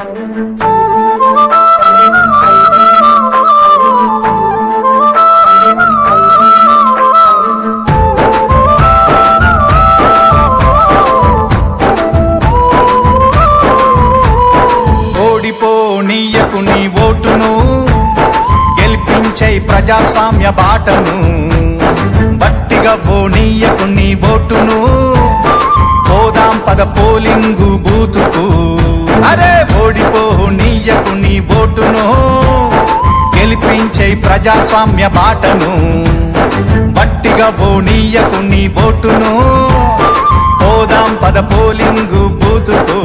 ఓడిపోనీయకు నీ ఓటును, గెలిపించే ప్రజాస్వామ్య బాటను. బట్టిగా పోనీయకు నీ ఓటును, పోదాం పద పోలింగు బూతుకు. అరే ఓడిపోనీయకు నీ ఓటును, గెలిపించే ప్రజాస్వామ్య బాటను. బట్టిగా పోనీయకు నీ ఓటును, పోదాం పద పోలింగు బూతుకు.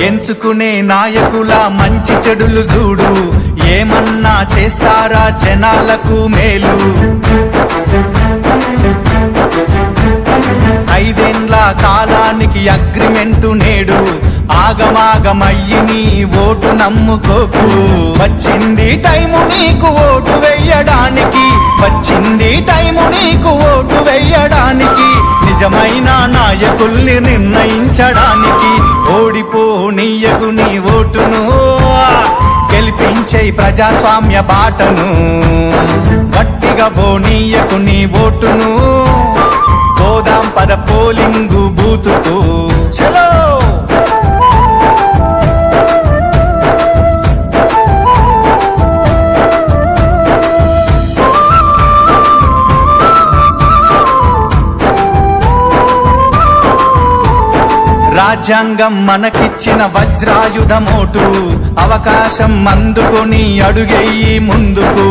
ఎంచుకునే నాయకుల మంచి చెడులు చూడు, ఏమన్నా చేస్తారా జనాలకు మేలు. 5 ఏండ్ల కాలానికి అగ్రిమెంటు నేడు, ఆగమాగమయ్యి నీ ఓటు నమ్ముకోకు. వచ్చింది టైము నీకు ఓటు వెయ్యడానికి, వచ్చింది టైము నీకు ఓటు వెయ్యడానికి, నిజమైన నాయకుల్ని నిర్ణయించడానికి. ఓడిపోనీయకు నీ ఓటును, గెలిపించే ప్రజాస్వామ్య బాటను. గట్టిగా పోనీయకు నీ ఓటును, పోదాం పద పోలింగు బూతుకు. చలో రాజ్యాంగం మనకిచ్చిన వజ్రాయుధమోటు, అవకాశం అందుకొని అడుగెయ్యి ముందుకు.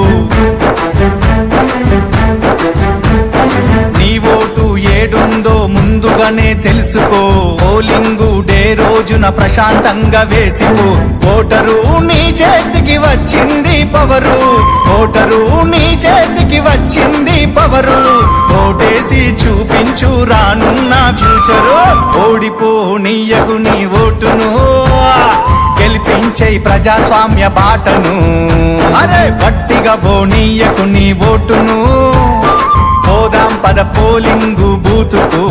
నీ ఓటు ఏడుందో ముందుగానే తెలుసుకో, పోలింగు డే రోజున ప్రశాంతంగా వేసిపో. ఓటరు నీ చేతికి వచ్చింది పవరు, ఓటరు నీ చేతికి వచ్చింది పవరు. ఓటేసి చూపించు రానున్న ఫ్యూచరు. ఓడిపోనీయకు నీ ఓటును, గెలిపించే ప్రజాస్వామ్య బాటను. అరే గట్టిగా పోనీయకు నీ ఓటును, పోదాం పద పోలింగు బూతుకు.